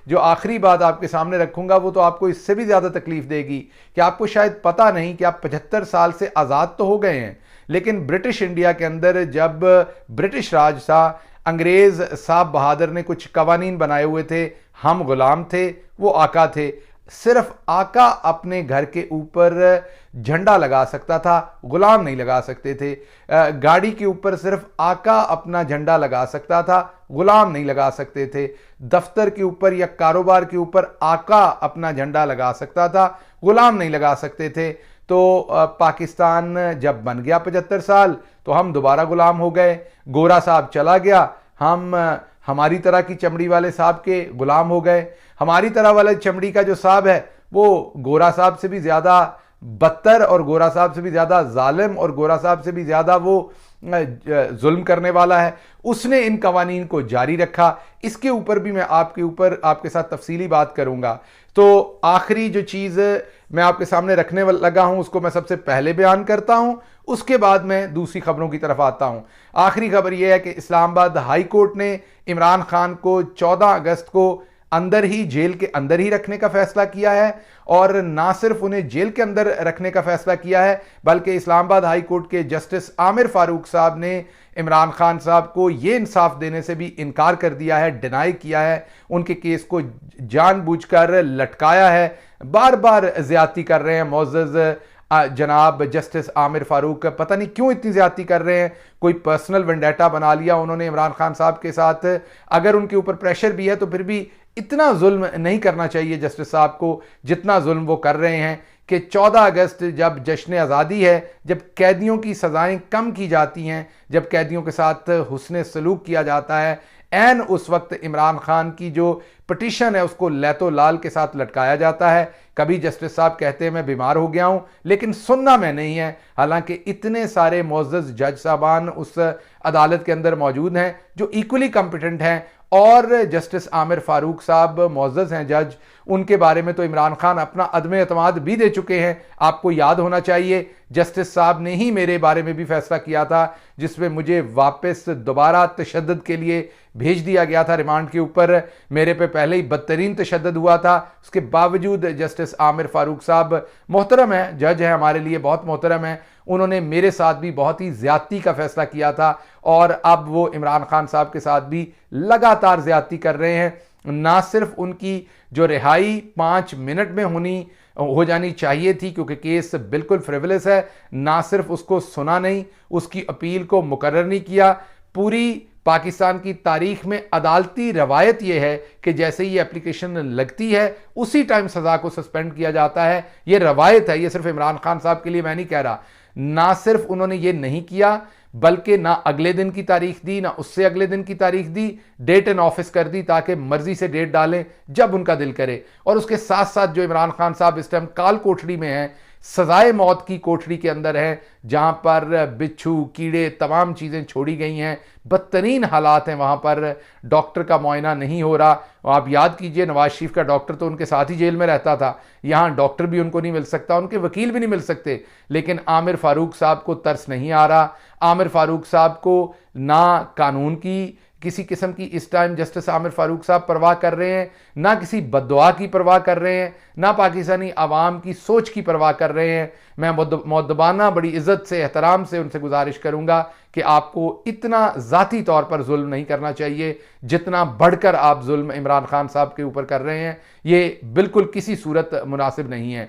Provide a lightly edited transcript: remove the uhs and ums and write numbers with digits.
जो आखिरी बात आपके सामने रखूंगा वो तो आपको इससे भी ज़्यादा तकलीफ देगी कि आपको शायद पता नहीं कि आप 75 साल से आज़ाद तो हो गए हैं, लेकिन ब्रिटिश इंडिया के अंदर जब ब्रिटिश राज था, अंग्रेज़ साहब बहादुर ने कुछ कवानीन बनाए हुए थे, हम गुलाम थे, वो आका थे। सिर्फ आका अपने घर के ऊपर झंडा लगा सकता था, गुलाम नहीं लगा सकते थे। गाड़ी के ऊपर सिर्फ आका अपना झंडा लगा सकता था, गुलाम नहीं लगा सकते थे। दफ्तर के ऊपर या कारोबार के ऊपर आका अपना झंडा लगा सकता था, गुलाम नहीं लगा सकते थे। तो पाकिस्तान जब बन गया 75 साल तो हम दोबारा गुलाम हो गए। गोरा साहब चला गया, हम हमारी तरह की चमड़ी वाले साहब के गुलाम हो गए। हमारी तरह वाले चमड़ी का जो साहब है वो गोरा साहब से भी ज़्यादा बदतर और गोरा साहब से भी ज़्यादा जालिम और गोरा साहब से भी ज़्यादा वो जुल्म करने वाला है। उसने इन कवानीन को जारी रखा। इसके ऊपर भी मैं आपके साथ तफसीली बात करूंगा। तो आखिरी जो चीज़ मैं आपके सामने रखने लगा हूं उसको मैं सबसे पहले बयान करता हूं, उसके बाद मैं दूसरी खबरों की तरफ आता हूं। आखिरी खबर यह है कि इस्लामाबाद हाई कोर्ट ने इमरान खान को 14 अगस्त को अंदर ही जेल के अंदर ही रखने का फैसला किया है, और ना सिर्फ उन्हें जेल के अंदर रखने का फैसला किया है बल्कि इस्लामाबाद हाई कोर्ट के जस्टिस आमिर फारूक साहब ने इमरान खान साहब को ये इंसाफ देने से भी इनकार कर दिया है, डिनाई किया है। उनके केस को जानबूझकर लटकाया है, बार बार ज्यादती कर रहे हैं मुअज़्ज़ज़ जनाब जस्टिस आमिर फारूक। पता नहीं क्यों इतनी ज्यादती कर रहे हैं, कोई पर्सनल वेंडेटा बना लिया उन्होंने इमरान खान साहब के साथ। अगर उनके ऊपर प्रेशर भी है तो फिर भी इतना जुल्म नहीं करना चाहिए जस्टिस साहब को जितना जुल्म वो कर रहे हैं कि 14 अगस्त जब जश्न आज़ादी है, जब कैदियों की सज़ाएं कम की जाती हैं, जब कैदियों के साथ हुस्न सलूक किया जाता है, ऐन उस वक्त इमरान खान की जो पटिशन है उसको लैतो लाल के साथ लटकाया जाता है। कभी जस्टिस साहब कहते हैं मैं बीमार हो गया हूं, लेकिन सुनना मैं नहीं है। हालांकि इतने सारे मुअज़्ज़ज़ जज साहबान उस अदालत के अंदर मौजूद हैं जो इक्वली कॉम्पिटेंट हैं, और जस्टिस आमिर फारूक साहब मुअज़्ज़ज़ हैं जज, उनके बारे में तो इमरान खान अपना अदम एतमाद भी दे चुके हैं। आपको याद होना चाहिए जस्टिस साहब ने ही मेरे बारे में भी फैसला किया था जिसमें मुझे वापस दोबारा तशद्दुद के लिए भेज दिया गया था रिमांड के ऊपर। मेरे पे पहले ही बदतरीन तशद्दुद हुआ था, उसके बावजूद जस्टिस आमिर फारूक साहब मोहतरम है, जज है, हमारे लिए बहुत मोहतरम है, उन्होंने मेरे साथ भी बहुत ही ज्यादती का फैसला किया था, और अब वो इमरान खान साहब के साथ भी लगातार ज्यादती कर रहे हैं। ना सिर्फ उनकी जो रिहाई 5 मिनट में हो जानी चाहिए थी क्योंकि केस बिल्कुल फ्रिवलेस है, ना सिर्फ उसको सुना नहीं, उसकी अपील को मुकर्रर नहीं किया। पूरी पाकिस्तान की तारीख में अदालती रवायत यह है कि जैसे ही एप्लीकेशन लगती है उसी टाइम सजा को सस्पेंड किया जाता है। यह रवायत है, यह सिर्फ इमरान खान साहब के लिए मैं नहीं कह रहा। ना सिर्फ उन्होंने ये नहीं किया बल्कि ना अगले दिन की तारीख दी, ना उससे अगले दिन की तारीख दी, डेट इन ऑफिस कर दी ताकि मर्जी से डेट डालें जब उनका दिल करे। और उसके साथ साथ जो इमरान खान साहब इस टाइम काल कोठरी में हैं, सजाए मौत की कोठरी के अंदर हैं, जहां पर बिच्छू कीड़े तमाम चीज़ें छोड़ी गई हैं, बदतरीन हालात हैं वहां पर, डॉक्टर का मुआयना नहीं हो रहा। आप याद कीजिए नवाज शरीफ का डॉक्टर तो उनके साथ ही जेल में रहता था, यहाँ डॉक्टर भी उनको नहीं मिल सकता, उनके वकील भी नहीं मिल सकते। लेकिन आमिर फारूक साहब को तरस नहीं आ रहा। आमिर फारूक साहब को ना कानून की किसी किस्म की इस टाइम जस्टिस आमिर फारूक साहब परवाह कर रहे हैं, ना किसी बद्दुआ की परवाह कर रहे हैं, ना पाकिस्तानी आवाम की सोच की परवाह कर रहे हैं। मैं मुअद्दबाना बड़ी इज्जत से एहतराम से उनसे गुजारिश करूंगा कि आपको इतना ज़ाती तौर पर जुल्म नहीं करना चाहिए जितना बढ़कर आप जुल्म इमरान खान साहब के ऊपर कर रहे हैं। ये बिल्कुल किसी सूरत मुनासिब नहीं है।